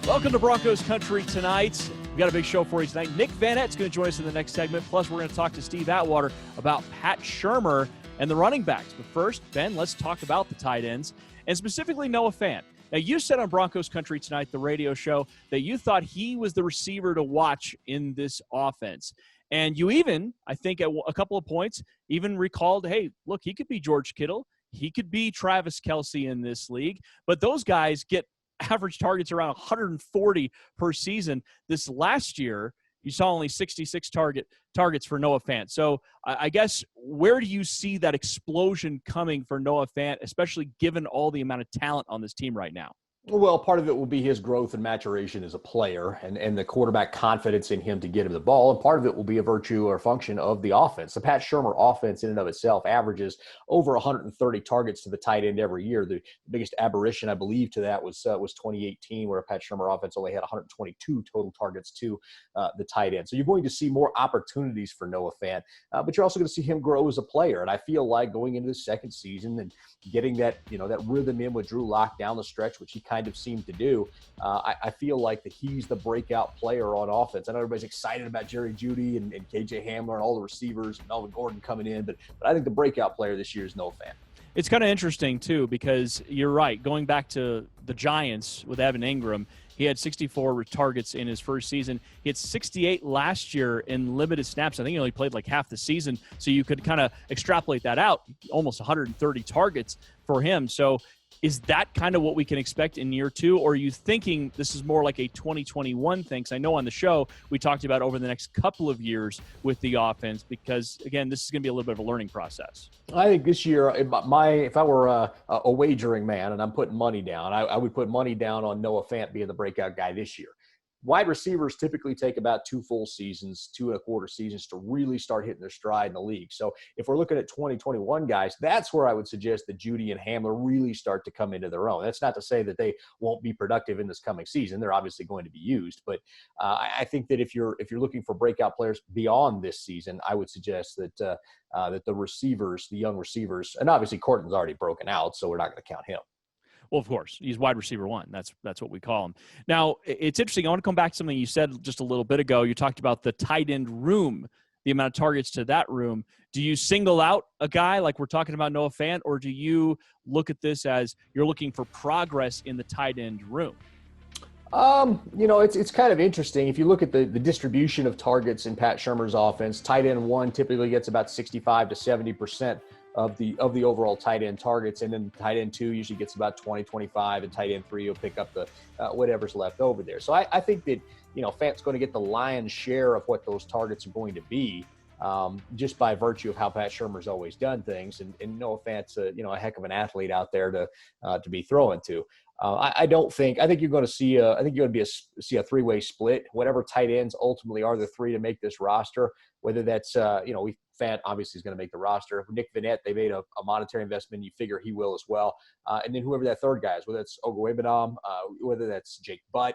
Welcome to Broncos Country Tonight. We've got a big show for you tonight. Nick Vanette's going to join us in the next segment. Plus, we're going to talk to Steve Atwater about Pat Shurmur and the running backs. But first, Ben, let's talk about the tight ends, and specifically Noah Fant. Now, you said on Broncos Country Tonight, the radio show, that you thought he was the receiver to watch in this offense. And you even, I think at a couple of points, even recalled, hey, look, he could be George Kittle. He could be Travis Kelce in this league. But those guys get average targets around 140 per season. This last year, you saw only 66 targets for Noah Fant. So I guess, where do you see that explosion coming for Noah Fant, especially given all the amount of talent on this team right now? Well, part of it will be his growth and maturation as a player and the quarterback confidence in him to get him the ball. And part of it will be a virtue or function of the offense. The Pat Shurmur offense in and of itself averages over 130 targets to the tight end every year. The biggest aberration, I believe, to that was 2018, where a Pat Shurmur offense only had 122 total targets to the tight end. So you're going to see more opportunities for Noah Fant, but you're also going to see him grow as a player. And I feel like going into the second season and getting that rhythm in with Drew Lock down the stretch, which he kind of seemed to do, I feel like that he's the breakout player on offense. I know everybody's excited about Jerry Jeudy and KJ Hamler and all the receivers and Melvin Gordon coming in, but I think the breakout player this year is Noah Fant. It's kind of interesting, too, because you're right. Going back to the Giants with Evan Ingram, he had 64 targets in his first season. He had 68 last year in limited snaps. I think he only played like half the season, so you could kind of extrapolate that out. Almost 130 targets for him. So is that kind of what we can expect in year two, or are you thinking this is more like a 2021 thing? Because I know on the show we talked about over the next couple of years with the offense, because, again, this is going to be a little bit of a learning process. I think this year, if I were a wagering man and I'm putting money down, I would put money down on Noah Fant being the breakout guy this year. Wide receivers typically take about 2 full seasons, 2.25 seasons to really start hitting their stride in the league. So if we're looking at 2021 guys, that's where I would suggest that Jeudy and Hamler really start to come into their own. That's not to say that they won't be productive in this coming season. They're obviously going to be used. But I think that if you're looking for breakout players beyond this season, I would suggest that that the receivers, the young receivers, and obviously Cortland's already broken out, so we're not going to count him. Well, of course, he's wide receiver one. That's what we call him. Now, it's interesting. I want to come back to something you said just a little bit ago. You talked about the tight end room, the amount of targets to that room. Do you single out a guy like we're talking about Noah Fant, or do you look at this as you're looking for progress in the tight end room? It's kind of interesting. If you look at the distribution of targets in Pat Shurmur's offense, tight end one typically gets about 65 to 70% of the overall tight end targets, and then tight end 2 usually gets about 20-25, and tight end 3 will pick up the whatever's left over there. So I think that Fant's going to get the lion's share of what those targets are going to be, just by virtue of how Pat Shurmur's always done things, and Noah Fant's a heck of an athlete out there to be throwing to. I think you're going to see see a 3-way split. Whatever tight ends ultimately are the 3 to make this roster, whether that's Fant obviously is going to make the roster. Nick Vanette, they made a monetary investment. You figure he will as well. And then whoever that third guy is, whether that's Ogwebunam, whether that's Jake Butt,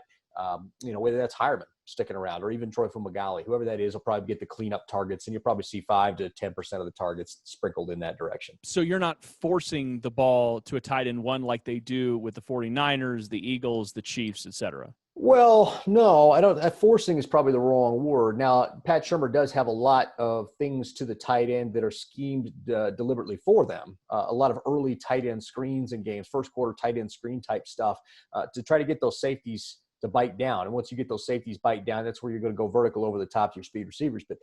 whether that's Hireman sticking around, or even Troy Fumagalli, whoever that is, will probably get the cleanup targets, and you'll probably see 5 to 10% of the targets sprinkled in that direction. So you're not forcing the ball to a tight end one like they do with the 49ers, the Eagles, the Chiefs, et cetera. Well, no, I don't. Forcing is probably the wrong word. Now, Pat Shurmur does have a lot of things to the tight end that are schemed deliberately for them. A lot of early tight end screens in games, first quarter tight end screen type stuff, to try to get those safeties to bite down. And once you get those safeties bite down, that's where you're going to go vertical over the top of your speed receivers. But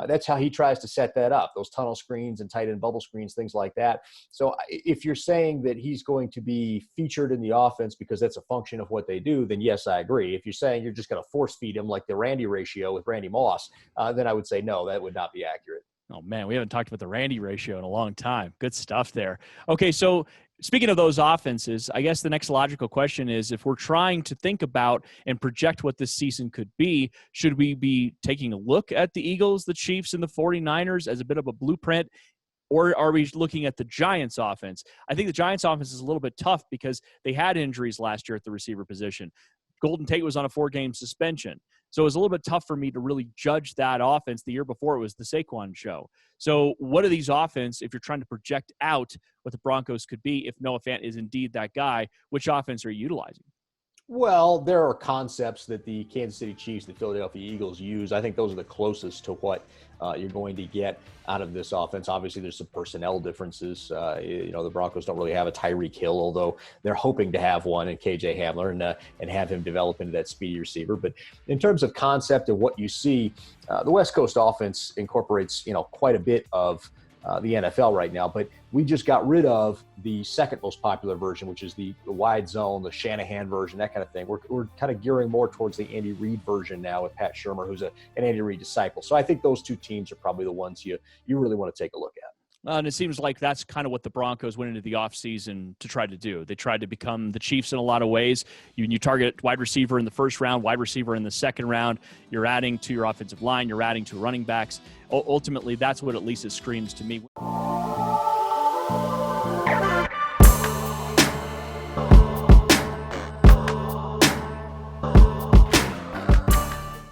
that's how he tries to set that up, those tunnel screens and tight end bubble screens, things like that. So if you're saying that he's going to be featured in the offense because that's a function of what they do, then yes, I agree. If you're saying you're just going to force feed him like the Randy ratio with Randy Moss, then I would say no, that would not be accurate. Oh, man, we haven't talked about the Randy ratio in a long time. Good stuff there. Okay, so speaking of those offenses, I guess the next logical question is, if we're trying to think about and project what this season could be, should we be taking a look at the Eagles, the Chiefs, and the 49ers as a bit of a blueprint? Or are we looking at the Giants offense? I think the Giants offense is a little bit tough because they had injuries last year at the receiver position. Golden Tate was on a 4-game suspension. So it was a little bit tough for me to really judge that offense. The year before, it was the Saquon show. So what are these offense, if you're trying to project out what the Broncos could be, if Noah Fant is indeed that guy, which offense are you utilizing? Well, there are concepts that the Kansas City Chiefs, the Philadelphia Eagles use. I think those are the closest to what you're going to get out of this offense. Obviously, there's some personnel differences. The Broncos don't really have a Tyreek Hill, although they're hoping to have one in KJ Hamler and have him develop into that speedy receiver. But in terms of concept and what you see, the West Coast offense incorporates, quite a bit of the NFL right now, but we just got rid of the second most popular version, which is the wide zone, the Shanahan version, that kind of thing. We're kind of gearing more towards the Andy Reid version now with Pat Shurmur, who's an Andy Reid disciple. So I think those two teams are probably the ones you really want to take a look at. And it seems like that's kind of what the Broncos went into the offseason to try to do. They tried to become the Chiefs in a lot of ways. You target wide receiver in the first round, wide receiver in the second round. You're adding to your offensive line. You're adding to running backs. Ultimately, that's what at least it screams to me.